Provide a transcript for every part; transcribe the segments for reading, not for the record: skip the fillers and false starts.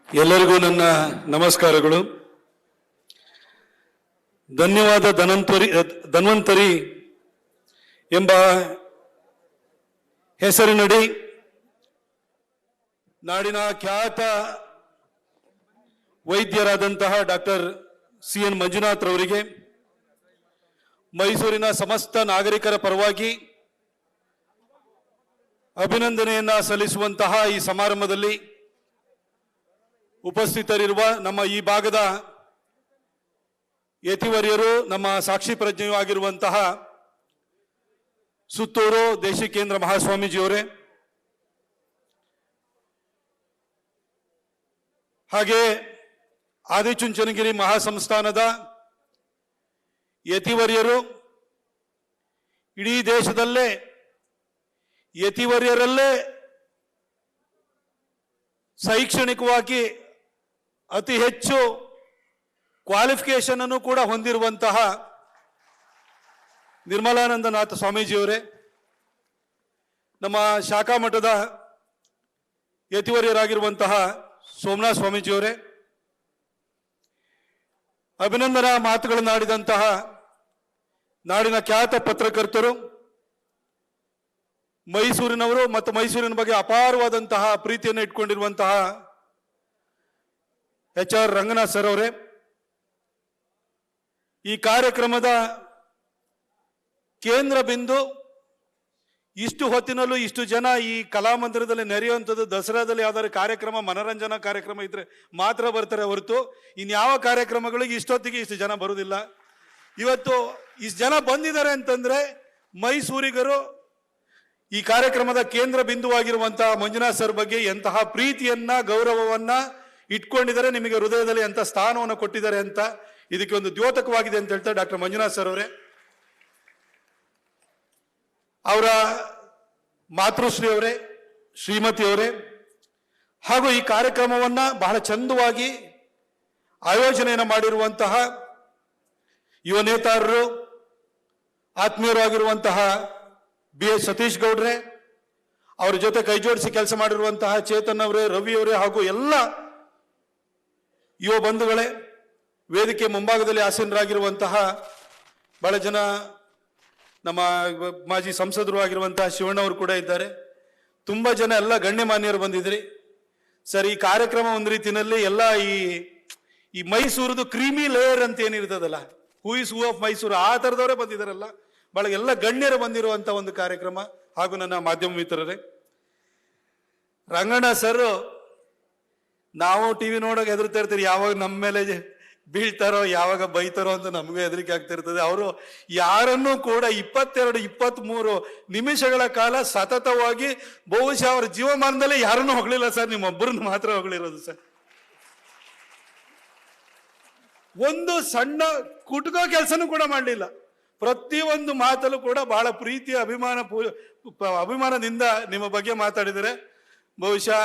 ಎಲ್ಲರಿಗೂ ನನ್ನ ನಮಸ್ಕಾರಗಳು. ಧನ್ಯವಾದ ಧನ್ವಂತರಿ ಎಂಬ ಹೆಸರಿನಡಿ ನಾಡಿನ ಖ್ಯಾತ ವೈದ್ಯರಾದಂತಹ ಡಾಕ್ಟರ್ CN ಮಂಜುನಾಥ್ ರವರಿಗೆ ಮೈಸೂರಿನ ಸಮಸ್ತ ನಾಗರಿಕರ ಪರವಾಗಿ ಅಭಿನಂದನೆಯನ್ನ ಸಲ್ಲಿಸುವಂತಹ ಈ ಸಮಾರಂಭದಲ್ಲಿ ಉಪಸ್ಥಿತರಿರುವ ನಮ್ಮ ಈ ಭಾಗದ ಯತಿವರ್ಯರು, ನಮ್ಮ ಸಾಕ್ಷಿ ಪ್ರಜ್ಞೆಯೂ ಆಗಿರುವಂತಹ ಸುತ್ತೂರು ದೇಶಿಕೇಂದ್ರ ಮಹಾಸ್ವಾಮೀಜಿಯವರೇ, ಹಾಗೆ ಆದಿಚುಂಚನಗಿರಿ ಮಹಾಸಂಸ್ಥಾನದ ಯತಿವರ್ಯರು, ಇಡೀ ದೇಶದಲ್ಲೇ ಯತಿವರ್ಯರಲ್ಲೇ ಶೈಕ್ಷಣಿಕವಾಗಿ ಅತಿ ಹೆಚ್ಚು ಕ್ವಾಲಿಫಿಕೇಶನ್ ಅನ್ನು ಕೂಡ ಹೊಂದಿರುವಂತಹ ನಿರ್ಮಲಾನಂದನಾಥ ಸ್ವಾಮೀಜಿಯವರೇ, ನಮ್ಮ ಶಾಖಾ ಮಠದ ಯತಿವರ್ಯರಾಗಿರುವಂತಹ ಸೋಮನಾಥ ಸ್ವಾಮೀಜಿಯವರೇ, ಅಭಿನಂದನಾ ಮಾತುಗಳನ್ನಾಡಿದಂತಹ ನಾಡಿನ ಖ್ಯಾತ ಪತ್ರಕರ್ತರು, ಮೈಸೂರಿನವರು ಮತ್ತು ಮೈಸೂರಿನ ಬಗ್ಗೆ ಅಪಾರವಾದಂತಹ ಪ್ರೀತಿಯನ್ನು ಇಟ್ಕೊಂಡಿರುವಂತಹ HR ರಂಗನಾಥ್ ಸರ್ ಅವರೇ, ಈ ಕಾರ್ಯಕ್ರಮದ ಕೇಂದ್ರ ಬಿಂದು, ಇಷ್ಟು ಹೊತ್ತಿನಲ್ಲೂ ಇಷ್ಟು ಜನ ಈ ಕಲಾಮಂದಿರದಲ್ಲಿ ನೆರೆಯುವಂಥದ್ದು ದಸರಾದಲ್ಲಿ ಯಾವ್ದಾದ್ರು ಕಾರ್ಯಕ್ರಮ, ಮನರಂಜನಾ ಕಾರ್ಯಕ್ರಮ ಇದ್ರೆ ಮಾತ್ರ ಬರ್ತಾರೆ ಹೊರತು ಇನ್ಯಾವ ಕಾರ್ಯಕ್ರಮಗಳಿಗೆ ಇಷ್ಟೊತ್ತಿಗೆ ಇಷ್ಟು ಜನ ಬರುವುದಿಲ್ಲ. ಇವತ್ತು ಇಷ್ಟು ಜನ ಬಂದಿದ್ದಾರೆ ಅಂತಂದ್ರೆ ಮೈಸೂರಿಗರು ಈ ಕಾರ್ಯಕ್ರಮದ ಕೇಂದ್ರ ಬಿಂದುವಾಗಿರುವಂತಹ ಮಂಜುನಾಥ್ ಸರ್ ಬಗ್ಗೆ ಎಂತಹ ಪ್ರೀತಿಯನ್ನ ಗೌರವವನ್ನ ಇಟ್ಕೊಂಡಿದ್ದಾರೆ, ನಿಮಗೆ ಹೃದಯದಲ್ಲಿ ಎಂತ ಸ್ಥಾನವನ್ನು ಕೊಟ್ಟಿದ್ದಾರೆ ಅಂತ ಇದಕ್ಕೆ ಒಂದು ದ್ಯೋತಕವಾಗಿದೆ ಅಂತ ಹೇಳ್ತಾರೆ ಡಾಕ್ಟರ್ ಮಂಜುನಾಥ್ ಸರ್ ಅವರೇ. ಅವರ ಮಾತೃಶ್ರೀ ಅವರೇ, ಶ್ರೀಮತಿ ಅವರೇ, ಹಾಗೂ ಈ ಕಾರ್ಯಕ್ರಮವನ್ನ ಬಹಳ ಚಂದವಾಗಿ ಆಯೋಜನೆಯನ್ನು ಮಾಡಿರುವಂತಹ ಯುವ ನೇತಾರರು, ಆತ್ಮೀಯರು ಆಗಿರುವಂತಹ BH ಸತೀಶ್ ಗೌಡ್ರೆ, ಅವರ ಜೊತೆ ಕೈ ಜೋಡಿಸಿ ಕೆಲಸ ಮಾಡಿರುವಂತಹ ಚೇತನ್ ಅವರೇ, ರವಿ ಅವರೇ, ಹಾಗೂ ಎಲ್ಲ ಯುವ ಬಂಧುಗಳೇ, ವೇದಿಕೆ ಮುಂಭಾಗದಲ್ಲಿ ಆಸೀನರಾಗಿರುವಂತಹ ಬಹಳ ಜನ ನಮ್ಮ ಮಾಜಿ ಸಂಸದರು ಆಗಿರುವಂತಹ ಶಿವಣ್ಣ ಅವರು ಕೂಡ ಇದ್ದಾರೆ. ತುಂಬಾ ಜನ ಎಲ್ಲ ಗಣ್ಯಮಾನ್ಯರು ಬಂದಿದ್ರಿ ಸರ್. ಈ ಕಾರ್ಯಕ್ರಮ ಒಂದು ರೀತಿಯಲ್ಲಿ ಎಲ್ಲ ಈ ಮೈಸೂರದು ಕ್ರೀಮಿ ಲೇಯರ್ ಅಂತ ಏನಿರ್ತದಲ್ಲ, who is who of Mysuru, ಆ ಥರದವರೇ ಬಂದಿದ್ದಾರಲ್ಲ, ಬಹಳ ಎಲ್ಲ ಗಣ್ಯರು ಬಂದಿರುವಂತ ಒಂದು ಕಾರ್ಯಕ್ರಮ. ಹಾಗೂ ನನ್ನ ಮಾಧ್ಯಮ ಮಿತ್ರರೇ, ರಂಗಣ್ಣ ಸರ್, ನಾವು TV ನೋಡೋಕೆ ಹೆದರ್ತಾ ಇರ್ತೀರಿ, ಯಾವಾಗ ನಮ್ಮ ಮೇಲೆ ಬೀಳ್ತಾರೋ, ಯಾವಾಗ ಬೈತಾರೋ ಅಂತ ನಮಗೂ ಹೆದರಿಕೆ ಆಗ್ತಿರ್ತದೆ. ಅವರು ಯಾರನ್ನೂ ಕೂಡ 22-23 ನಿಮಿಷಗಳ ಕಾಲ ಸತತವಾಗಿ, ಬಹುಶಃ ಅವರ ಜೀವಮಾನದಲ್ಲೇ ಯಾರನ್ನೂ ಹೊಗಳಿಲ್ಲ ಸರ್, ನಿಮ್ಮೊಬ್ಬರನ್ನು ಮಾತ್ರ ಹೊಗಳಿರೋದು ಸರ್. ಒಂದು ಸಣ್ಣ ಕುಟುಕೋ ಕೆಲಸನೂ ಕೂಡ ಮಾಡಲಿಲ್ಲ. ಪ್ರತಿಯೊಂದು ಮಾತಲ್ಲೂ ಕೂಡ ಬಹಳ ಪ್ರೀತಿಯ ಅಭಿಮಾನದಿಂದ ನಿಮ್ಮ ಬಗ್ಗೆ ಮಾತಾಡಿದರೆ, ಬಹುಶಃ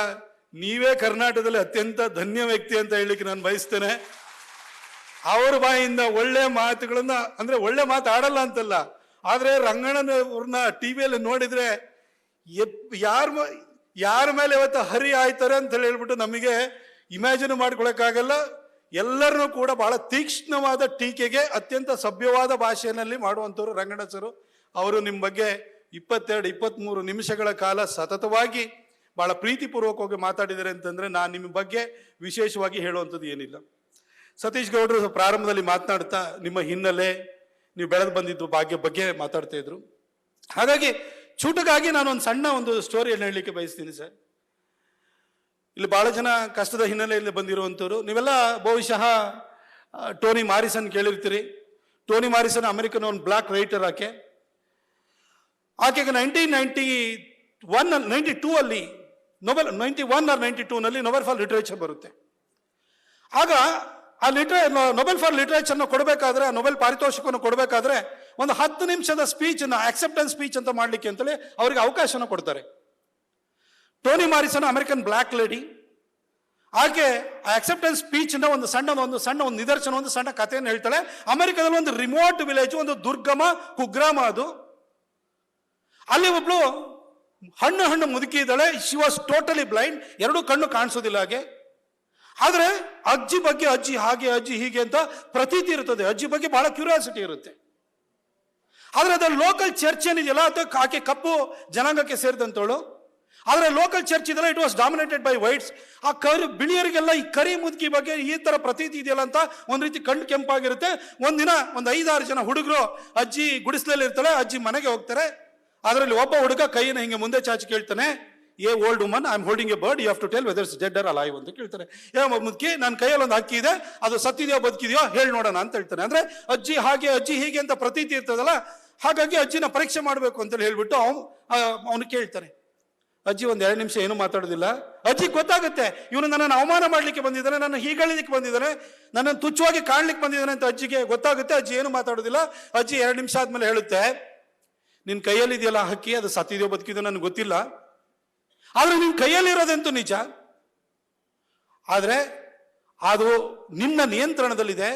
ನೀವೇ ಕರ್ನಾಟಕದಲ್ಲಿ ಅತ್ಯಂತ ಧನ್ಯ ವ್ಯಕ್ತಿ ಅಂತ ಹೇಳಲಿಕ್ಕೆ ನಾನು ಬಯಸ್ತೇನೆ. ಅವ್ರ ಬಾಯಿಂದ ಒಳ್ಳೆ ಮಾತುಗಳನ್ನ, ಅಂದ್ರೆ ಒಳ್ಳೆ ಮಾತು ಆಡಲ್ಲ ಅಂತಲ್ಲ, ಆದ್ರೆ ರಂಗಣ್ಣನವ್ರನ್ನ TVಯಲ್ಲಿ ನೋಡಿದ್ರೆ ಯಾರ ಮೇಲೆ ಇವತ್ತು ಹರಿ ಆಯ್ತಾರೆ ಅಂತ ಹೇಳ್ಬಿಟ್ಟು ನಮಗೆ ಇಮ್ಯಾಜಿನ್ ಮಾಡ್ಕೊಳಕ್ಕಾಗಲ್ಲ. ಎಲ್ಲರನ್ನೂ ಕೂಡ ಬಹಳ ತೀಕ್ಷ್ಣವಾದ ಟೀಕೆಗೆ ಅತ್ಯಂತ ಸಭ್ಯವಾದ ಭಾಷೆಯಲ್ಲಿ ಮಾಡುವಂಥವ್ರು ರಂಗಣ್ಣ ಸರು. ಅವರು ನಿಮ್ಮ ಬಗ್ಗೆ 22-23 ನಿಮಿಷಗಳ ಕಾಲ ಸತತವಾಗಿ ಬಹಳ ಪ್ರೀತಿಪೂರ್ವಕವಾಗಿ ಮಾತಾಡಿದ್ದಾರೆ ಅಂತಂದ್ರೆ ನಾನು ನಿಮ್ಮ ಬಗ್ಗೆ ವಿಶೇಷವಾಗಿ ಹೇಳುವಂಥದ್ದು ಏನಿಲ್ಲ. ಸತೀಶ್ ಗೌಡರು ಪ್ರಾರಂಭದಲ್ಲಿ ಮಾತನಾಡ್ತಾ ನಿಮ್ಮ ಹಿನ್ನೆಲೆ, ನೀವು ಬೆಳೆದು ಬಂದಿದ್ದು ಭಾಗ್ಯ ಬಗ್ಗೆ ಮಾತಾಡ್ತಾ ಇದ್ರು. ಹಾಗಾಗಿ ಚೂಟಗಾಗಿ ನಾನು ಒಂದು ಸಣ್ಣ ಒಂದು ಸ್ಟೋರಿಯನ್ನು ಹೇಳಲಿಕ್ಕೆ ಬಯಸ್ತೀನಿ ಸರ್. ಇಲ್ಲಿ ಬಹಳ ಜನ ಕಷ್ಟದ ಹಿನ್ನೆಲೆಯಲ್ಲಿ ಬಂದಿರುವಂಥವ್ರು. ನೀವೆಲ್ಲ ಬಹುಶಃ ಟೋನಿ ಮಾರಿಸನ್ ಕೇಳಿರ್ತೀರಿ. ಟೋನಿ ಮಾರಿಸನ್ ಅಮೆರಿಕನ್ ಒಂದು ಬ್ಲಾಕ್ ರೈಟರ್. ಆಕೆಗೆ 1992 ಅಲ್ಲಿ ನೊಬೆಲ್ 91 or 92ನಲ್ಲಿ ನೊಬೆಲ್ ಫಾರ್ ಲಿಟರೇಚರ್ ಬರುತ್ತೆ. ಆಗ ಆ ನೊಬೆಲ್ ಫಾರ್ ಲಿಟರೇಚರ್ನ ಕೊಡಬೇಕಾದ್ರೆ, ನೊಬೆಲ್ ಪಾರಿತೋಷಕವನ್ನು ಕೊಡಬೇಕಾದ್ರೆ ಒಂದು 10 ನಿಮಿಷದ ಸ್ಪೀಚ್, ಆಕ್ಸೆಪ್ಟೆನ್ಸ್ ಸ್ಪೀಚ್ ಅಂತ ಮಾಡ್ಲಿಕ್ಕೆ ಅಂತಲೇ ಅವರಿಗೆ ಅವಕಾಶನ ಕೊಡ್ತಾರೆ. Toni Morrison American black lady. ಆಕೆ ಆಕ್ಸೆಪ್ಟೆನ್ಸ್ ಸ್ಪೀಚ್ ಒಂದು ಸಣ್ಣ ನಿದರ್ಶನ, ಒಂದು ಸಣ್ಣ ಕಥೆಯನ್ನು ಹೇಳ್ತಾಳೆ. ಅಮೆರಿಕದಲ್ಲಿ ಒಂದು ರಿಮೋಟ್ ವಿಲೇಜ್, ಒಂದು ದುರ್ಗಮ ಕುಗ್ರಾಮ ಅದು. ಅಲ್ಲಿ ಒಬ್ಳು ಹಣ್ಣು ಮುದುಕಿ ಇದ್ದಾಳೆ. ಶಿ ವಾಸ್ ಟೋಟಲಿ ಬ್ಲೈಂಡ್, ಎರಡು ಕಣ್ಣು ಕಾಣಿಸೋದಿಲ್ಲ ಹಾಗೆ. ಆದ್ರೆ ಅಜ್ಜಿ ಬಗ್ಗೆ ಅಜ್ಜಿ ಹಾಗೆ ಅಜ್ಜಿ ಹೀಗೆ ಅಂತ ಪ್ರತೀತಿ ಇರ್ತದೆ, ಅಜ್ಜಿ ಬಗ್ಗೆ ಬಹಳ ಕ್ಯೂರಿಯಾಸಿಟಿ ಇರುತ್ತೆ. ಆದ್ರೆ ಅದರ ಲೋಕಲ್ ಚರ್ಚ್ ಏನಿದೆಯಲ್ಲ, ಅಥವಾ ಆಕೆ ಕಪ್ಪು ಜನಾಂಗಕ್ಕೆ ಸೇರಿದಂತವಳು, ಆದ್ರೆ ಲೋಕಲ್ ಚರ್ಚ್ ಇದೆಲ್ಲ it was dominated by whites. ಆ ಬಿಳಿಯರಿಗೆಲ್ಲ ಈ ಕರಿ ಮುದುಕಿ ಬಗ್ಗೆ ಈ ತರ ಪ್ರತೀತಿ ಇದೆಯಲ್ಲ ಅಂತ ಒಂದ್ ರೀತಿ ಕಣ್ಣು ಕೆಂಪಾಗಿರುತ್ತೆ. ಒಂದಿನ ಒಂದು 5-6 ಜನ ಹುಡುಗರು ಅಜ್ಜಿ ಗುಡಿಸ್ಲಲ್ಲಿ ಇರ್ತಾಳೆ, ಅಜ್ಜಿ ಮನೆಗೆ ಹೋಗ್ತಾರೆ. ಅದರಲ್ಲಿ ಒಬ್ಬ ಹುಡುಗ ಕೈಯನ್ನು ಹಿಂಗೆ ಮುಂದೆ ಚಾಚಿ ಕೇಳ್ತಾನೆ, a old woman, I am holding a bird, you have to tell whether it's dead or alive ಅಂತ ಕೇಳ್ತಾರೆ. ಮುದುಕಿ, ನನ್ನ ಕೈಯಲ್ಲಿ ಒಂದು ಹಕ್ಕಿ ಇದೆ, ಅದು ಸತ್ತಿದೆಯೋ ಬದುಕಿದೆಯೋ ಹೇಳಿ ನೋಡೋಣ ಅಂತ ಹೇಳ್ತಾನೆ. ಅಂದ್ರೆ ಅಜ್ಜಿ ಹಾಗೆ ಅಜ್ಜಿ ಹೀಗೆ ಅಂತ ಪ್ರತೀತಿ ಇರ್ತದಲ್ಲ, ಹಾಗಾಗಿ ಅಜ್ಜಿನ ಪರೀಕ್ಷೆ ಮಾಡಬೇಕು ಅಂತ ಹೇಳ್ಬಿಟ್ಟು ಅವನು ಕೇಳ್ತಾನೆ. ಅಜ್ಜಿ ಒಂದ್ 2 ನಿಮಿಷ ಏನು ಮಾತಾಡೋದಿಲ್ಲ. ಅಜ್ಜಿ ಗೊತ್ತಾಗುತ್ತೆ, ಇವನು ನನ್ನನ್ನು ಅವಮಾನ ಮಾಡ್ಲಿಕ್ಕೆ ಬಂದಿದ್ದಾನೆ, ನನ್ನ ಹೀಗಳಿಕ್ಕೆ ಬಂದಿದ್ದಾನೆ, ನನ್ನನ್ನು ತುಚ್ಛವಾಗಿ ಕಾಣ್ಲಿಕ್ಕೆ ಬಂದಿದ್ದಾನೆ ಅಂತ ಅಜ್ಜಿಗೆ ಗೊತ್ತಾಗುತ್ತೆ. ಅಜ್ಜಿ ಏನು ಮಾತಾಡೋದಿಲ್ಲ. ಅಜ್ಜಿ 2 ನಿಮಿಷ ಆದ್ಮೇಲೆ ಹೇಳುತ್ತೆ, ನಿನ್ ಕೈಯಲ್ಲಿ ಇದೆಯಲ್ಲ ಹಕ್ಕಿ, ಅದು ಸತ್ತಿದೆಯೋ ಬದುಕಿದೆಯೋ ನನಗೆ ಗೊತ್ತಿಲ್ಲ, ಆದ್ರೆ ನಿನ್ ಕೈಯಲ್ಲಿ ಇರೋದಂತೂ ನಿಜ. ಆದ್ರೆ ಅದು ನಿನ್ನ ನಿಯಂತ್ರಣದಲ್ಲಿದೆ,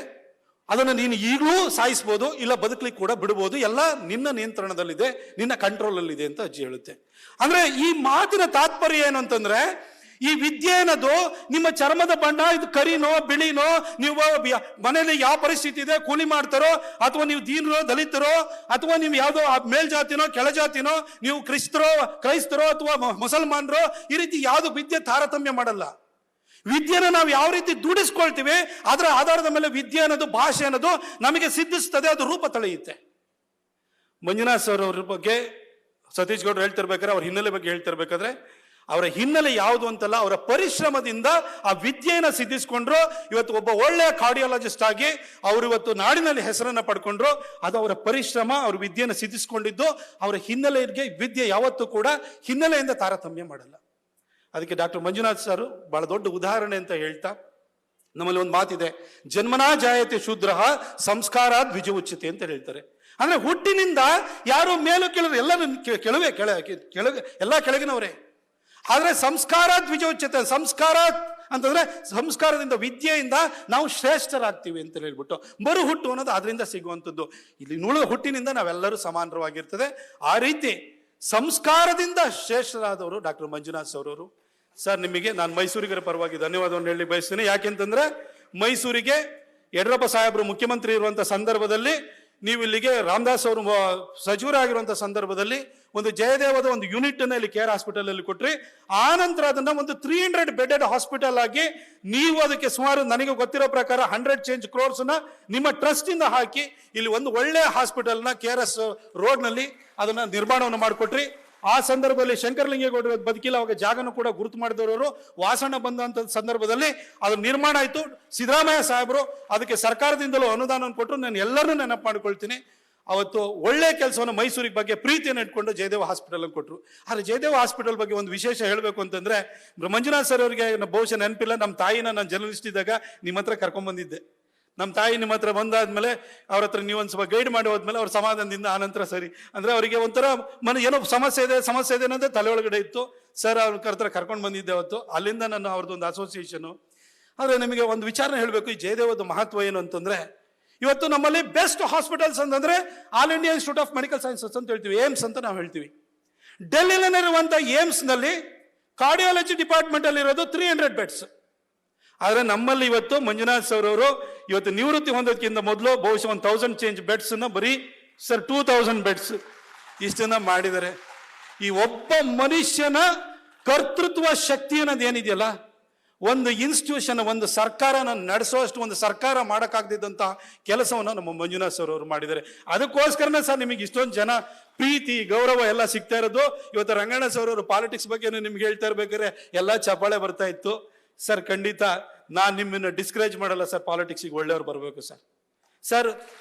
ಅದನ್ನು ನೀನು ಈಗಲೂ ಸಾಯಿಸ್ಬೋದು, ಇಲ್ಲ ಬದುಕಲಿಕ್ಕೆ ಕೂಡ ಬಿಡ್ಬೋದು, ಎಲ್ಲ ನಿನ್ನ ನಿಯಂತ್ರಣದಲ್ಲಿದೆ, ನಿನ್ನ ಕಂಟ್ರೋಲ್ ಅಲ್ಲಿ ಇದೆ ಅಂತ ಅಜ್ಜಿ ಹೇಳುತ್ತೆ. ಅಂದ್ರೆ ಈ ಮಾತಿನ ತಾತ್ಪರ್ಯ ಏನು ಅಂತಂದ್ರೆ, ಈ ವಿದ್ಯೆ ಅನ್ನೋದು ನಿಮ್ಮ ಚರ್ಮದ ಬಣ್ಣ, ಇದು ಕರಿನೋ ಬಿಳಿನೋ, ನೀವು ಮನೆಯಲ್ಲಿ ಯಾವ ಪರಿಸ್ಥಿತಿ ಇದೆ, ಕೂಲಿ ಮಾಡ್ತಾರೋ ಅಥವಾ ನೀವು ದೀನರೋ ದಲಿತರೋ ಅಥವಾ ನೀವು ಯಾವುದೋ ಮೇಲ್ಜಾತಿನೋ ಕೆಳಜಾತಿನೋ, ನೀವು ಕ್ರೈಸ್ತರೋ ಅಥವಾ ಮುಸಲ್ಮಾನರೋ, ಈ ರೀತಿ ಯಾವುದು ವಿದ್ಯೆ ತಾರತಮ್ಯ ಮಾಡಲ್ಲ. ವಿದ್ಯೆನ ನಾವು ಯಾವ ರೀತಿ ದುಡಿಸ್ಕೊಳ್ತೀವಿ ಅದರ ಆಧಾರದ ಮೇಲೆ ವಿದ್ಯೆ ಅನ್ನೋದು, ಭಾಷೆ ಅನ್ನೋದು ನಮಗೆ ಸಿದ್ಧಿಸ್ತದೆ, ಅದು ರೂಪ ತಳೆಯುತ್ತೆ. ಮಂಜುನಾಥ್ ಸರ್ ಅವ್ರ ಬಗ್ಗೆ ಸತೀಶ್ ಗೌಡ್ರು ಹೇಳ್ತಿರ್ಬೇಕಾದ್ರೆ, ಅವ್ರ ಹಿನ್ನೆಲೆ ಬಗ್ಗೆ ಹೇಳ್ತಿರ್ಬೇಕಾದ್ರೆ, ಅವರ ಹಿನ್ನೆಲೆ ಯಾವುದು ಅಂತಲ್ಲ, ಅವರ ಪರಿಶ್ರಮದಿಂದ ಆ ವಿದ್ಯೆಯನ್ನು ಸಿದ್ಧಿಸ್ಕೊಂಡ್ರು. ಇವತ್ತು ಒಬ್ಬ ಒಳ್ಳೆಯ ಕಾರ್ಡಿಯಾಲಜಿಸ್ಟ್ ಆಗಿ ಅವರು ಇವತ್ತು ನಾಡಿನಲ್ಲಿ ಹೆಸರನ್ನ ಪಡ್ಕೊಂಡ್ರು. ಅದು ಅವರ ಪರಿಶ್ರಮ, ಅವ್ರ ವಿದ್ಯೆಯನ್ನು ಸಿದ್ಧಿಸ್ಕೊಂಡಿದ್ದು. ಅವರ ಹಿನ್ನೆಲೆಗೆ ವಿದ್ಯೆ ಯಾವತ್ತೂ ಕೂಡ ಹಿನ್ನೆಲೆಯಿಂದ ತಾರತಮ್ಯ ಮಾಡಲ್ಲ. ಅದಕ್ಕೆ ಡಾಕ್ಟರ್ ಮಂಜುನಾಥ್ ಸರ್ ಬಹಳ ದೊಡ್ಡ ಉದಾಹರಣೆ ಅಂತ ಹೇಳ್ತಾ, ನಮ್ಮಲ್ಲಿ ಒಂದು ಮಾತಿದೆ, ಜನ್ಮನಾ ಜಾಯತೆ ಶೂದ್ರ ಸಂಸ್ಕಾರಾತ್ ದ್ವಿಜೋಚ್ಯತೆ ಅಂತ ಹೇಳ್ತಾರೆ. ಅಂದ್ರೆ ಹುಟ್ಟಿನಿಂದ ಯಾರು ಮೇಲು ಕೆಳಗೆ ಎಲ್ಲರೂ ಎಲ್ಲ ಕೆಳಗಿನವರೇ. ಆದ್ರೆ ಸಂಸ್ಕಾರ ದ್ವಿಜೋಚ್ಯತೆ, ಸಂಸ್ಕಾರ ಅಂತಂದ್ರೆ ಸಂಸ್ಕಾರದಿಂದ, ವಿದ್ಯೆಯಿಂದ ನಾವು ಶ್ರೇಷ್ಠರಾಗ್ತೀವಿ ಅಂತ ಹೇಳ್ಬಿಟ್ಟು, ಮರು ಹುಟ್ಟು ಅನ್ನೋದು ಅದರಿಂದ ಸಿಗುವಂಥದ್ದು. ಇಲ್ಲಿ ಹುಟ್ಟಿನಿಂದ ನಾವೆಲ್ಲರೂ ಸಮಾನವಾಗಿರ್ತದೆ. ಆ ರೀತಿ ಸಂಸ್ಕಾರದಿಂದ ಶ್ರೇಷ್ಠರಾದವರು ಡಾಕ್ಟರ್ ಮಂಜುನಾಥ್ ಸರ್ ಅವರು. ಸರ್, ನಿಮಗೆ ನಾನು ಮೈಸೂರಿಗರ ಪರವಾಗಿ ಧನ್ಯವಾದವನ್ನು ಹೇಳಿ ಬಯಸ್ತೀನಿ. ಯಾಕೆಂತಂದ್ರೆ ಮೈಸೂರಿಗೆ ಯಡಿಯೂರಪ್ಪ ಸಾಹೇಬರು ಮುಖ್ಯಮಂತ್ರಿ ಇರುವಂತಹ ಸಂದರ್ಭದಲ್ಲಿ, ನೀವು ಇಲ್ಲಿಗೆ ರಾಮದಾಸ್ ಅವರು ಸಚಿವರಾಗಿರುವಂತಹ ಸಂದರ್ಭದಲ್ಲಿ ಒಂದು ಜಯದೇವದ ಒಂದು ಯೂನಿಟ್ ಅನ್ನ ಇಲ್ಲಿ ಕೇರ್ ಹಾಸ್ಪಿಟಲ್ ಅಲ್ಲಿ ಕೊಟ್ರಿ. ಆ ನಂತರ ಅದನ್ನ ಒಂದು 300 ಬೆಡೆಡ್ ಹಾಸ್ಪಿಟಲ್ ಆಗಿ, ನೀವು ಅದಕ್ಕೆ ಸುಮಾರು ನನಗೆ ಗೊತ್ತಿರೋ ಪ್ರಕಾರ 100 crores ನಿಮ್ಮ ಟ್ರಸ್ಟ್ ಇಂದ ಹಾಕಿ ಇಲ್ಲಿ ಒಂದು ಒಳ್ಳೆಯ ಹಾಸ್ಪಿಟಲ್ ನ KRS ರೋಡ್ ನಲ್ಲಿ ಅದನ್ನ ನಿರ್ಮಾಣವನ್ನು ಮಾಡಿಕೊಟ್ರಿ. ಆ ಸಂದರ್ಭದಲ್ಲಿ ಶಂಕರಲಿಂಗೇಗೌಡರು ಬದುಕಿಲ್ಲ, ಅವಾಗ ಜಾಗನೂ ಕೂಡ ಗುರುತು ಮಾಡಿದವರು. ವಾಸಣ್ಣ ಬಂದಂತ ಸಂದರ್ಭದಲ್ಲಿ ಅದು ನಿರ್ಮಾಣ ಆಯಿತು. ಸಿದ್ದರಾಮಯ್ಯ ಸಾಹೇಬರು ಅದಕ್ಕೆ ಸರ್ಕಾರದಿಂದಲೂ ಅನುದಾನ ಕೊಟ್ಟರು. ನಾನು ಎಲ್ಲರನ್ನೂ ನೆನಪು ಮಾಡ್ಕೊಳ್ತೀನಿ. ಅವತ್ತು ಒಳ್ಳೆ ಕೆಲಸವನ್ನು ಮೈಸೂರಿಗೆ ಬಗ್ಗೆ ಪ್ರೀತಿಯನ್ನು ಇಟ್ಕೊಂಡು ಜಯದೇವ ಹಾಸ್ಪಿಟಲ್ ಅನ್ನು ಕೊಟ್ಟರು. ಆದರೆ ಜಯದೇವ ಹಾಸ್ಪಿಟಲ್ ಬಗ್ಗೆ ಒಂದು ವಿಶೇಷ ಹೇಳಬೇಕು ಅಂತಂದ್ರೆ, ಮಂಜುನಾಥ್ ಸರ್ ಅವರಿಗೆ ಬಹುಶಃ ನೆನಪಿಲ್ಲ, ನಮ್ಮ ತಾಯಿನ ನಾನು ಜರ್ನಲಿಸ್ಟ್ ಇದ್ದಾಗ ನಿಮ್ಮ ಹತ್ರ ಕರ್ಕೊಂಡ್ಬಂದಿದ್ದೆ. ನಮ್ಮ ತಾಯಿ ನಿಮ್ಮ ಹತ್ರ ಬಂದಾದ್ಮೇಲೆ ಅವ್ರ ಹತ್ರ ನೀವು ಒಂದು ಸ್ವಲ್ಪ ಗೈಡ್ ಮಾಡಿ ಹೋದ್ಮೇಲೆ ಅವ್ರ ಸಮಾಧಾನದಿಂದ ಆನಂತರ ಸರಿ ಅಂದ್ರೆ ಅವರಿಗೆ ಒಂಥರ ಏನೋ ಸಮಸ್ಯೆ ಇದೆ ಅನ್ನೋದೇ ತಲೆ ಒಳಗಡೆ ಇತ್ತು. ಸರ್ ಅವ್ರ ಹತ್ರ ಕರ್ಕೊಂಡು ಬಂದಿದ್ದೆ ಅವತ್ತು. ಅಲ್ಲಿಂದ ನಾನು ಅವ್ರದ್ದು ಒಂದು ಅಸೋಸಿಯೇಷನು. ಆದರೆ ನಿಮಗೆ ಒಂದು ವಿಚಾರ ಹೇಳಬೇಕು, ಈ ಜಯದೇವದ ಮಹತ್ವ ಏನು ಅಂತಂದ್ರೆ, ಇವತ್ತು ನಮ್ಮಲ್ಲಿ ಬೆಸ್ಟ್ ಹಾಸ್ಪಿಟಲ್ಸ್ ಅಂತಂದ್ರೆ all India institute of medical sciences ಅಂತ ಹೇಳ್ತೀವಿ, ಏಮ್ಸ್ ಅಂತ ನಾವು ಹೇಳ್ತೀವಿ. ಡೆಲ್ಲಿನಲ್ಲಿರುವಂಥ ಏಮ್ಸ್ ನಲ್ಲಿ ಕಾರ್ಡಿಯಾಲಜಿ ಡಿಪಾರ್ಟ್ಮೆಂಟ್ ಅಲ್ಲಿ ಇರೋದು 300 ಬೆಡ್ಸ್. ಆದ್ರೆ ನಮ್ಮಲ್ಲಿ ಇವತ್ತು ಮಂಜುನಾಥ್ ಸರ್ ಅವರು ಇವತ್ತು ನಿವೃತ್ತಿ ಹೊಂದೋದಕ್ಕಿಂತ ಮೊದಲು ಬಹುಶಃ 1000 ಬೆಡ್ಸ್ ಬರೀ ಸರ್ 2000 ಬೆಡ್ಸ್ ಇಷ್ಟನ್ನ ಮಾಡಿದ್ದಾರೆ. ಈ ಒಬ್ಬ ಮನುಷ್ಯನ ಕರ್ತೃತ್ವ ಶಕ್ತಿ ಅನ್ನೋದು ಏನಿದೆಯಲ್ಲ, ಒಂದು ಇನ್ಸ್ಟಿಟ್ಯೂಷನ್, ಒಂದು ಸರ್ಕಾರನ ನಡೆಸೋಷ್ಟು ಒಂದು ಸರ್ಕಾರ ಮಾಡೋಕ್ಕಾಗದಿದ್ದಂಥ ಕೆಲಸವನ್ನು ನಮ್ಮ ಮಂಜುನಾಥ್ ಸರ್ ಅವರು ಮಾಡಿದ್ದಾರೆ. ಅದಕ್ಕೋಸ್ಕರನೇ ಸರ್ ನಿಮಗೆ ಇಷ್ಟೊಂದು ಜನ ಪ್ರೀತಿ ಗೌರವ ಎಲ್ಲ ಸಿಗ್ತಾ ಇರೋದು. ಇವತ್ತು ರಂಗಣ್ಣ ಸರ್ ಅವರು ಪಾಲಿಟಿಕ್ಸ್ ಬಗ್ಗೆ ನಿಮ್ಗೆ ಹೇಳ್ತಾ ಇರ್ಬೇಕಾದ್ರೆ ಎಲ್ಲ ಚಪ್ಪಾಳೆ ಬರ್ತಾ ಇತ್ತು. ಸರ್ ಖಂಡಿತ ನಾನು ನಿಮ್ಮನ್ನು ಡಿಸ್ಕರೇಜ್ ಮಾಡಲ್ಲ ಸರ್, ಪಾಲಿಟಿಕ್ಸಿಗೆ ಒಳ್ಳೆಯವ್ರು ಬರಬೇಕು ಸರ್. ಸರ್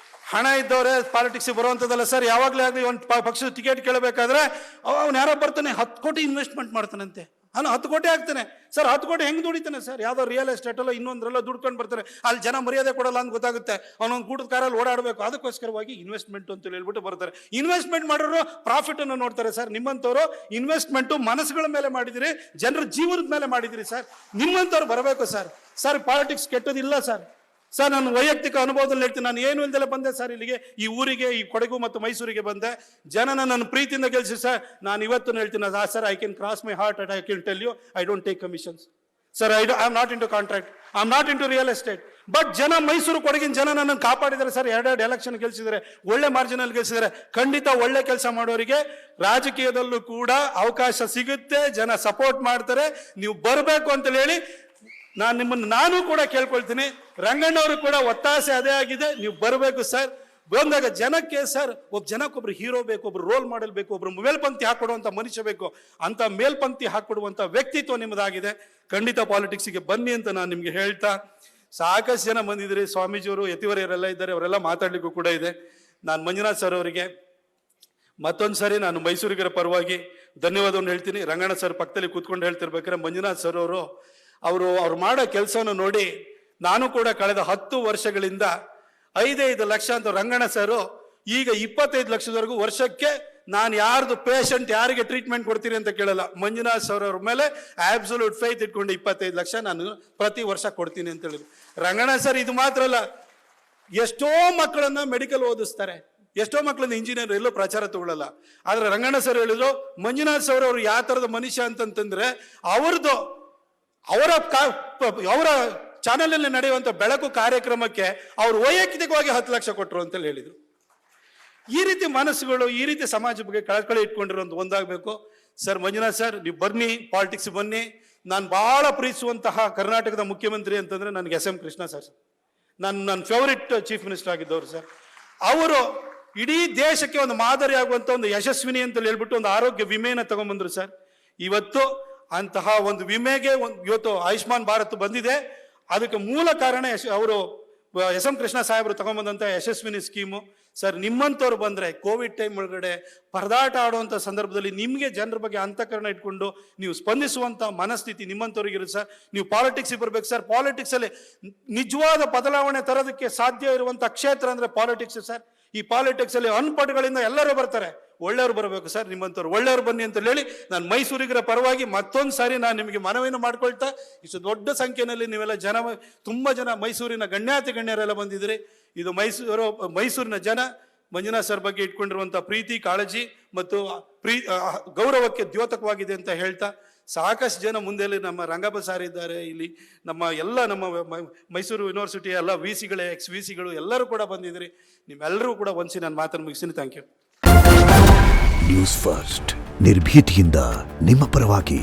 ಹಣ ಇದ್ದವರೇ ಪಾಲಿಟಿಕ್ಸಿಗೆ ಬರುವಂಥದ್ದಲ್ಲ ಸರ್. ಯಾವಾಗಲೇ ಆಗಲಿ ಒಂದು ಪಕ್ಷದ ಟಿಕೆಟ್ ಕೇಳಬೇಕಾದ್ರೆ ಅವ್ನು ಯಾರೋ ಬರ್ತಾನೆ 10 ಕೋಟಿ ಇನ್ವೆಸ್ಟ್ಮೆಂಟ್ ಮಾಡ್ತಾನಂತೆ, ಅವನು 10 ಕೋಟಿ ಆಗ್ತಾನೆ ಸರ್. 10 ಕೋಟಿ ಹೆಂಗೆ ದುಡಿತಾನೆ ಸರ್? ಯಾವ್ದೋ ರಿಯಲ್ ಎಸ್ಟೇಟ್ ಅಲ್ಲ ಇನ್ನೊಂದ್ರಲ್ಲ ದುಡ್ಕೊಂಡು ಬರ್ತಾರೆ. ಅಲ್ಲಿ ಜನ ಮರ್ಯಾದೆ ಕೊಡಲ್ಲ ಅಂತ ಗೊತ್ತಾಗುತ್ತೆ. ಅವನೊಂದು ಕೂಟದ ಕಾರಲ್ಲಿ ಓಡಾಡಬೇಕು, ಅದಕ್ಕೋಸ್ಕರವಾಗಿ ಇನ್ವೆಸ್ಟ್ಮೆಂಟ್ ಅಂತ ಹೇಳ್ಬಿಟ್ಟು ಬರ್ತಾರೆ. ಇನ್ವೆಸ್ಟ್ಮೆಂಟ್ ಮಾಡೋರು ಪ್ರಾಫಿಟ್ ಅನ್ನು ನೋಡ್ತಾರೆ ಸರ್. ನಿಮ್ಮಂಥವ್ರು ಇನ್ವೆಸ್ಟ್ಮೆಂಟ್ ಮನಸ್ಸುಗಳ ಮೇಲೆ ಮಾಡಿದಿರಿ, ಜನರ ಜೀವನದ ಮೇಲೆ ಮಾಡಿದಿರಿ ಸರ್. ನಿಮ್ಮಂಥವ್ರು ಬರಬೇಕು ಸರ್. ಸರ್ ಪಾಲಿಟಿಕ್ಸ್ ಕೆಟ್ಟದಿಲ್ಲ ಸರ್. ಸರ್ ನಾನು ವೈಯಕ್ತಿಕ ಅನುಭವದಲ್ಲಿ ಹೇಳ್ತೀನಿ, ನಾನು ಏನು ಇಲ್ದೆಲ್ಲ ಬಂದೆ ಸರ್ ಇಲ್ಲಿಗೆ, ಈ ಊರಿಗೆ, ಈ ಕೊಡಗು ಮತ್ತು ಮೈಸೂರಿಗೆ ಬಂದೆ. ಜನನ ನನ್ನ ಪ್ರೀತಿಯಿಂದ ಗೆಲ್ಸಿ ಸರ್. ನಾನು ಇವತ್ತು ಹೇಳ್ತೀನಿ sir, I can cross my heart and I can tell you, I don't take commissions sir. I am not into contract, I am not into real estate. But ಜನ, ಮೈಸೂರು ಕೊಡಗಿನ ಜನ ನನ್ನನ್ನು ಕಾಪಾಡಿದ್ದಾರೆ sir. ಎರಡೆರಡು election ಗೆಲ್ಸಿದ್ದಾರೆ, ಒಳ್ಳೆ ಮಾರ್ಜಿನಲ್ಲಿ ಗೆಲ್ಸಿದ್ದಾರೆ. ಖಂಡಿತ ಒಳ್ಳೆ ಕೆಲಸ ಮಾಡೋರಿಗೆ ರಾಜಕೀಯದಲ್ಲೂ ಕೂಡ ಅವಕಾಶ ಸಿಗುತ್ತೆ, ಜನ ಸಪೋರ್ಟ್ ಮಾಡ್ತಾರೆ. ನೀವು ಬರಬೇಕು ಅಂತ ಹೇಳಿ ನಾನು ಕೂಡ ಕೇಳ್ಕೊಳ್ತೀನಿ. ರಂಗಣ್ಣವರು ಕೂಡ ಒತ್ತಾಸೆ ಅದೇ ಆಗಿದೆ, ನೀವು ಬರಬೇಕು ಸರ್. ಬಂದಾಗ ಜನಕ್ಕೆ ಸರ್, ಜನಕ್ಕೊಬ್ರು ಹೀರೋ ಬೇಕು, ಒಬ್ರು ರೋಲ್ ಮಾಡಲ್ ಬೇಕು, ಒಬ್ರು ಮೇಲ್ಪಂಕ್ತಿ ಹಾಕೊಡುವಂತ ಮನುಷ್ಯ ಬೇಕು. ಅಂತ ಮೇಲ್ಪಂಕ್ತಿ ಹಾಕೊಡುವಂತ ವ್ಯಕ್ತಿತ್ವ ನಿಮ್ಮದಾಗಿದೆ. ಖಂಡಿತ ಪಾಲಿಟಿಕ್ಸ್ಗೆ ಬನ್ನಿ ಅಂತ ನಾನು ನಿಮ್ಗೆ ಹೇಳ್ತಾ, ಸಾಕಷ್ಟು ಜನ ಬಂದಿದ್ರಿ. ಸ್ವಾಮೀಜಿಯವರು, ಯತಿವರೆಯವರೆಲ್ಲ ಇದ್ದಾರೆ, ಅವರೆಲ್ಲ ಮಾತಾಡ್ಲಿಕ್ಕೂ ಕೂಡ ಇದೆ. ನಾನು ಮಂಜುನಾಥ್ ಸರ್ ಅವರಿಗೆ ಮತ್ತೊಂದು ಸಾರಿ ನಾನು ಮೈಸೂರಿಗರ ಪರವಾಗಿ ಧನ್ಯವಾದವನ್ನು ಹೇಳ್ತೀನಿ. ರಂಗಣ್ಣ ಸರ್ ಪಕ್ಕದಲ್ಲಿ ಕೂತ್ಕೊಂಡು ಹೇಳ್ತಿರ್ಬೇಕಾದ್ರೆ ಮಂಜುನಾಥ್ ಸರ್ ಅವ್ರು ಮಾಡೋ ಕೆಲಸವನ್ನು ನೋಡಿ ನಾನು ಕೂಡ ಕಳೆದ 10 ವರ್ಷಗಳಿಂದ 5 ಲಕ್ಷ ಅಂತ, ರಂಗಣ್ಣ ಸರ್ ಈಗ 25 ಲಕ್ಷದವರೆಗೂ ವರ್ಷಕ್ಕೆ ನಾನು ಯಾರ್ದು ಪೇಷಂಟ್ ಯಾರಿಗೆ ಟ್ರೀಟ್ಮೆಂಟ್ ಕೊಡ್ತೀರಿ ಅಂತ ಕೇಳಲ್ಲ. ಮಂಜುನಾಥ್ ಸರ್ ಅವ್ರ ಮೇಲೆ ಆಬ್ಸಲ್ಯೂಟ್ ಫೇತ್ ಇಟ್ಕೊಂಡು 25 ಲಕ್ಷ ನಾನು ಪ್ರತಿ ವರ್ಷ ಕೊಡ್ತೀನಿ ಅಂತ ಹೇಳಿದ್ರು. ರಂಗಣ್ಣ ಸರ್ ಇದು ಮಾತ್ರ ಅಲ್ಲ, ಎಷ್ಟೋ ಮಕ್ಕಳನ್ನ ಮೆಡಿಕಲ್ ಓದಿಸ್ತಾರೆ, ಎಷ್ಟೋ ಮಕ್ಕಳನ್ನ ಇಂಜಿನಿಯರ್, ಎಲ್ಲೋ ಪ್ರಚಾರ ತಗೊಳ್ಳಲ್ಲ. ಆದ್ರೆ ರಂಗಣ್ಣ ಸರ್ ಹೇಳಿದ್ರು, ಮಂಜುನಾಥ್ ಸರ್ ಅವರು ಯಾವ ತರದ ಮನುಷ್ಯ ಅಂತಂತಂದ್ರೆ ಅವರ ಚಾನೆಲ್ ಅಲ್ಲಿ ನಡೆಯುವಂತ ಬೆಳಕು ಕಾರ್ಯಕ್ರಮಕ್ಕೆ ಅವರು ವೈಯಕ್ತಿಕವಾಗಿ 10 ಲಕ್ಷ ಕೊಟ್ಟರು ಅಂತ ಹೇಳಿದ್ರು. ಈ ರೀತಿ ಮನಸ್ಸುಗಳು, ಈ ರೀತಿ ಸಮಾಜ ಬಗ್ಗೆ ಕಳಕಳಿ ಇಟ್ಕೊಂಡಿರುವಂತ ಒಂದಾಗಬೇಕು ಸರ್. ಮಂಜುನಾಥ್ ಸರ್, ನೀವು ಬನ್ನಿ, ಪಾಲಿಟಿಕ್ಸ್ ಬನ್ನಿ. ನಾನು ಬಹಳ ಪ್ರೀತಿಸುವಂತಹ ಕರ್ನಾಟಕದ ಮುಖ್ಯಮಂತ್ರಿ ಅಂತಂದ್ರೆ ನನಗೆ ಎಸ್ ಎಂ ಕೃಷ್ಣ ಸರ್. ನನ್ನ ಫೇವರಿಟ್ ಚೀಫ್ ಮಿನಿಸ್ಟರ್ ಆಗಿದ್ದವರು ಸರ್. ಅವರು ಇಡೀ ದೇಶಕ್ಕೆ ಒಂದು ಮಾದರಿ ಆಗುವಂತ ಒಂದು ಯಶಸ್ವಿನಿ ಅಂತ ಹೇಳ್ಬಿಟ್ಟು ಒಂದು ಆರೋಗ್ಯ ವಿಮೆಯನ್ನು ತಗೊಂಡ್ಬಂದ್ರು ಸರ್. ಇವತ್ತು ಅಂತಹ ಒಂದು ವಿಮೆಗೆ ಇವತ್ತು ಆಯುಷ್ಮಾನ್ ಭಾರತ್ ಬಂದಿದೆ. ಅದಕ್ಕೆ ಮೂಲ ಕಾರಣ ಅವರು ಎಸ್ ಎಂ ಕೃಷ್ಣ ಸಾಹೇಬರು ತಗೊಂಡ್ಬಂದಂತ ಯಶಸ್ವಿನಿ ಸ್ಕೀಮು ಸರ್. ನಿಮ್ಮಂಥವ್ರು ಬಂದ್ರೆ ಕೋವಿಡ್ ಟೈಮ್ ಒಳಗಡೆ ಪರದಾಟ ಆಡುವಂಥ ಸಂದರ್ಭದಲ್ಲಿ ನಿಮಗೆ ಜನರ ಬಗ್ಗೆ ಅಂತಃಕರಣ ಇಟ್ಕೊಂಡು ನೀವು ಸ್ಪಂದಿಸುವಂಥ ಮನಸ್ಥಿತಿ ನಿಮ್ಮಂಥವ್ರಿಗಿರುತ್ತೆ ಸರ್. ನೀವು ಪಾಲಿಟಿಕ್ಸಿಗೆ ಬರ್ಬೇಕು ಸರ್. ಪಾಲಿಟಿಕ್ಸ್ ಅಲ್ಲಿ ನಿಜವಾದ ಬದಲಾವಣೆ ತರೋದಕ್ಕೆ ಸಾಧ್ಯ ಇರುವಂಥ ಕ್ಷೇತ್ರ ಅಂದ್ರೆ ಪಾಲಿಟಿಕ್ಸ್ ಸರ್. ಈ ಪಾಲಿಟಿಕ್ಸ್ ಅಲ್ಲಿ ಅನ್ಪಡ್ಗಳಿಂದ ಎಲ್ಲರೂ ಬರ್ತಾರೆ, ಒಳ್ಳೆಯವರು ಬರಬೇಕು ಸರ್. ನಿಮ್ಮಂಥವ್ರು ಒಳ್ಳೆಯವರು ಬನ್ನಿ ಅಂತ ಹೇಳಿ ನಾನು ಮೈಸೂರಿಗರ ಪರವಾಗಿ ಮತ್ತೊಂದು ಸಾರಿ ನಾನು ನಿಮಗೆ ಮನವಿಯನ್ನು ಮಾಡ್ಕೊಳ್ತಾ, ಇಷ್ಟು ದೊಡ್ಡ ಸಂಖ್ಯೆಯಲ್ಲಿ ನೀವೆಲ್ಲ ತುಂಬಾ ಜನ ಮೈಸೂರಿನ ಗಣ್ಯಾತಿ ಗಣ್ಯರೆಲ್ಲ ಬಂದಿದ್ದೀರಿ. ಇದು ಮೈಸೂರಿನ ಜನ ಮಂಜುನಾಥ್ ಸರ್ ಬಗ್ಗೆ ಇಟ್ಕೊಂಡಿರುವಂತ ಪ್ರೀತಿ, ಕಾಳಜಿ ಮತ್ತು ಗೌರವಕ್ಕೆ ದ್ಯೋತಕವಾಗಿದೆ ಅಂತ ಹೇಳ್ತಾ, ಸಾಕಷ್ಟು ಜನ ಮುಂದೆ ನಮ್ಮ ರಂಗಪ್ಪ ಸಾರ್ ಇದ್ದಾರೆ, ಇಲ್ಲಿ ನಮ್ಮ ಮೈಸೂರು ಯೂನಿವರ್ಸಿಟಿಯ ಎಲ್ಲ ವಿಸಿಗಳೇ, ಎಕ್ಸ್ ವಿಸಿಗಳು ಎಲ್ಲರೂ ಕೂಡ ಬಂದಿದ್ದೀರಿ. ನಿಮ್ಮೆಲ್ಲರೂ ಕೂಡ ಒಂದ್ಸಿ ನಾನು ಮಾತನ್ನು ಮುಗಿಸ್ತೀನಿ. Thank you. ನ್ಯೂಸ್ ಫಸ್ಟ್, ನಿರ್ಭೀತಿಯಿಂದ ನಿಮ್ಮ ಪರವಾಗಿ.